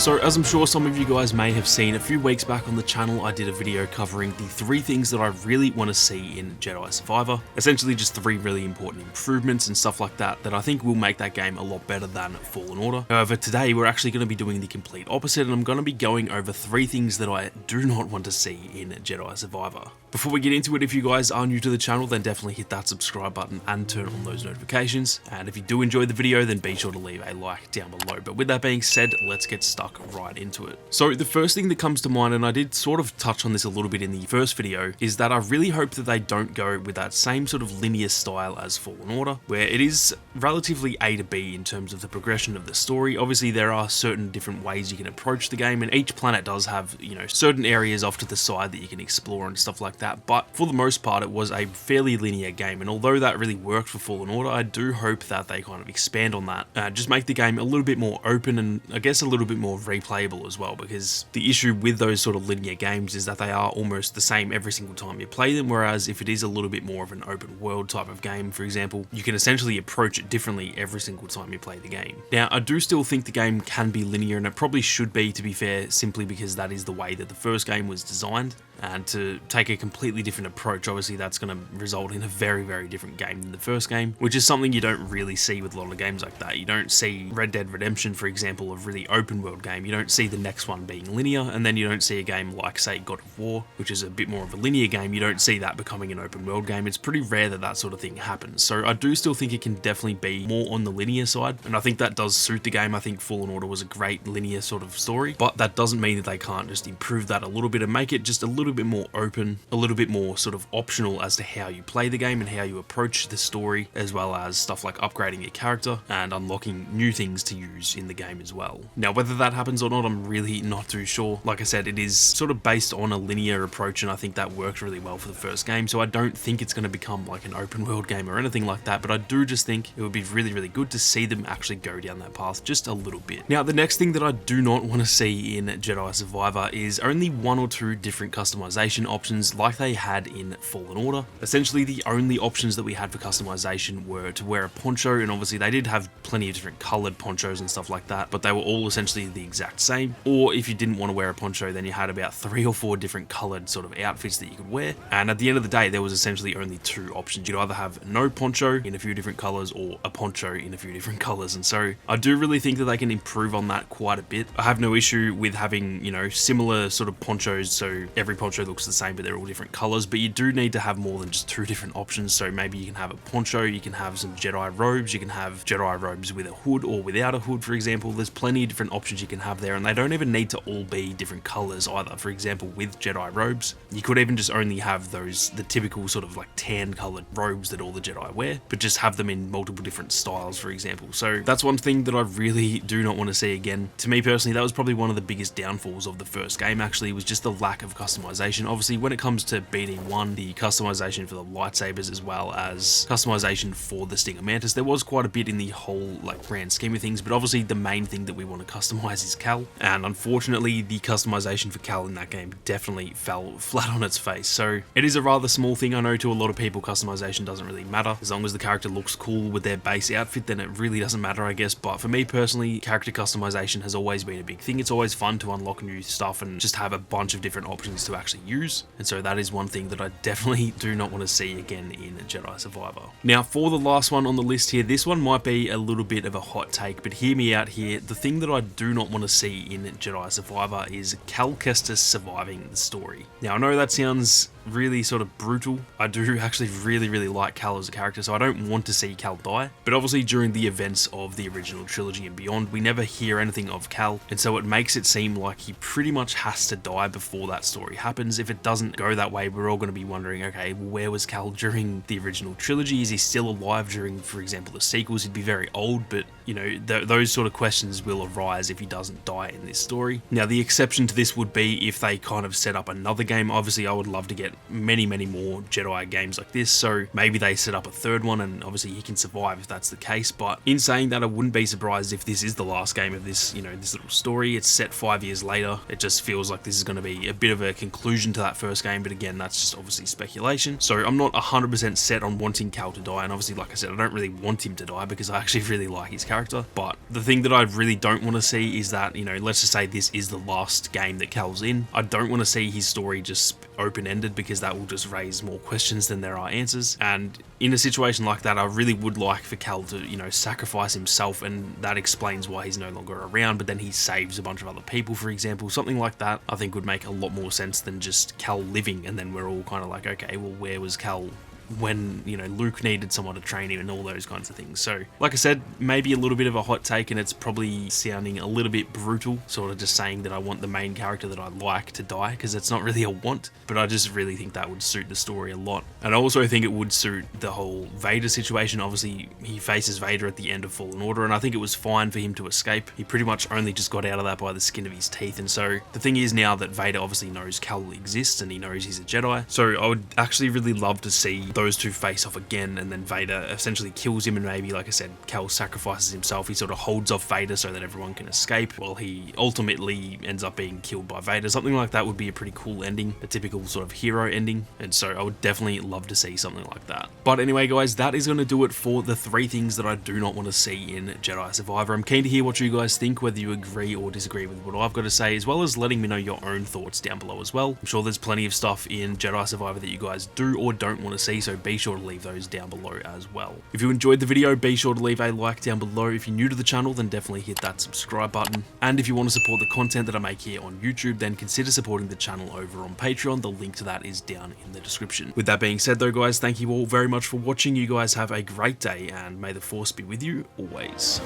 So as I'm sure some of you guys may have seen, a few weeks back on the channel I did a video covering the 3 things that I really want to see in Jedi Survivor. Essentially just 3 really important improvements and stuff like that I think will make that game a lot better than Fallen Order. However, today we're actually going to be doing the complete opposite, and I'm going to be going over 3 things that I do not want to see in Jedi Survivor. Before we get into it, if you guys are new to the channel, then definitely hit that subscribe button and turn on those notifications. And if you do enjoy the video, then be sure to leave a like down below. But with that being said, let's get stuck right into it. So the first thing that comes to mind, and I did sort of touch on this a little bit in the first video, is that I really hope that they don't go with that same sort of linear style as Fallen Order, where it is relatively A to B in terms of the progression of the story. Obviously there are certain different ways you can approach the game, and each planet does have, you know, certain areas off to the side that you can explore and stuff like that, but for the most part it was a fairly linear game. And although that really worked for Fallen Order, I do hope that they kind of expand on that, just make the game a little bit more open and I guess a little bit more replayable as well, because the issue with those sort of linear games is that they are almost the same every single time you play them, whereas if it is a little bit more of an open world type of game, for example, you can essentially approach it differently every single time you play the game. Now I do still think the game can be linear, and it probably should be, to be fair, simply because that is the way that the first game was designed. And to take a completely different approach, obviously that's going to result in a very, very different game than the first game, which is something you don't really see with a lot of games like that. You don't see Red Dead Redemption, for example, a really open world game. You don't see the next one being linear, and then you don't see a game like, say, God of War, which is a bit more of a linear game. You don't see that becoming an open world game. It's pretty rare that that sort of thing happens. So I do still think it can definitely be more on the linear side, and I think that does suit the game. I think Fallen Order was a great linear sort of story, but that doesn't mean that they can't just improve that a little bit and make it just a little bit more open, a little bit more sort of optional as to how you play the game and how you approach the story, as well as stuff like upgrading your character and unlocking new things to use in the game as well. Now whether that happens or not, I'm really not too sure. Like I said, it is sort of based on a linear approach, and I think that worked really well for the first game, so I don't think it's going to become like an open world game or anything like that, but I do just think it would be really, really good to see them actually go down that path just a little bit. Now the next thing that I do not want to see in Jedi Survivor is only 1 or 2 different customization options like they had in Fallen Order. Essentially the only options that we had for customization were to wear a poncho, and obviously they did have plenty of different colored ponchos and stuff like that, but they were all essentially the exact same. Or if you didn't want to wear a poncho, then you had about 3 or 4 different colored sort of outfits that you could wear, and at the end of the day there was essentially only 2 options. You'd either have no poncho in a few different colors or a poncho in a few different colors, and so I do really think that they can improve on that quite a bit. I have no issue with having, you know, similar sort of ponchos, so every poncho looks the same but they're all different colors, but you do need to have more than just 2 different options. So maybe you can have a poncho, you can have some Jedi robes, you can have Jedi robes with a hood or without a hood, for example. There's plenty of different options you can have there, and they don't even need to all be different colors either. For example, with Jedi robes, you could even just only have the typical sort of like tan colored robes that all the Jedi wear, but just have them in multiple different styles, for example. So that's one thing that I really do not want to see again. To me personally, that was probably one of the biggest downfalls of the first game, actually, was just the lack of customization. Obviously when it comes to BD1, the customization for the lightsabers as well as customization for the Stinger Mantis, there was quite a bit in the whole like grand scheme of things, but obviously the main thing that we want to customize is Cal, and unfortunately the customization for Cal in that game definitely fell flat on its face. So it is a rather small thing. I know to a lot of people customization doesn't really matter. As long as the character looks cool with their base outfit, then it really doesn't matter, I guess. But for me personally, character customization has always been a big thing. It's always fun to unlock new stuff and just have a bunch of different options to actually use, and so that is one thing that I definitely do not want to see again in Jedi Survivor. Now for the last one on the list here, this one might be a little bit of a hot take, but hear me out here. The thing that I do not want to see in Jedi Survivor is Cal Kestis surviving the story. Now I know that sounds really sort of brutal. I do actually really like Cal as a character, so I don't want to see Cal die, but obviously during the events of the original trilogy and beyond, we never hear anything of Cal, and so it makes it seem like he pretty much has to die before that story happens. If it doesn't go that way, we're all going to be wondering, okay, well, where was Cal during the original trilogy? Is he still alive during, for example, the sequels? He'd be very old, but you know, those sort of questions will arise if he doesn't die in this story. Now the exception to this would be if they kind of set up another game. Obviously I would love to get many more Jedi games like this, so maybe they set up a 3rd one, and obviously he can survive if that's the case. But in saying that, I wouldn't be surprised if this is the last game of this, you know, this little story. It's set 5 years later. It just feels like this is going to be a bit of a conclusion conclusion to that first game, but again, that's just obviously speculation. So I'm not 100% set on wanting Cal to die, and obviously, like I said, I don't really want him to die because I actually really like his character. But the thing that I really don't want to see is that, you know, let's just say this is the last game that Cal's in. I don't want to see his story just open-ended, because that will just raise more questions than there are answers. And in a situation like that, I really would like for Cal to, you know, sacrifice himself, and that explains why he's no longer around, but then he saves a bunch of other people, for example. Something like that I think would make a lot more sense than just Cal living, and then we're all kind of like, okay, well, where was Cal when, you know, Luke needed someone to train him and all those kinds of things. So, like I said, maybe a little bit of a hot take, and it's probably sounding a little bit brutal, sort of just saying that I want the main character that I like to die, because it's not really a want, but I just really think that would suit the story a lot. And I also think it would suit the whole Vader situation. Obviously, he faces Vader at the end of Fallen Order, and I think it was fine for him to escape. He pretty much only just got out of that by the skin of his teeth, and so the thing is now that Vader obviously knows Cal exists, and he knows he's a Jedi, so I would actually really love to see those two face off again, and then Vader essentially kills him, and maybe, like I said, Cal sacrifices himself. He sort of holds off Vader so that everyone can escape, while he ultimately ends up being killed by Vader. Something like that would be a pretty cool ending, a typical sort of hero ending, and so I would definitely love to see something like that. But anyway, guys, that is going to do it for the 3 things that I do not want to see in Jedi Survivor. I'm keen to hear what you guys think, whether you agree or disagree with what I've got to say, as well as letting me know your own thoughts down below as well. I'm sure there's plenty of stuff in Jedi Survivor that you guys do or don't want to see, so be sure to leave those down below as well. If you enjoyed the video, be sure to leave a like down below. If you're new to the channel, then definitely hit that subscribe button. And if you want to support the content that I make here on YouTube, then consider supporting the channel over on Patreon. The link to that is down in the description. With that being said though, guys, thank you all very much for watching. You guys have a great day, and may the Force be with you always.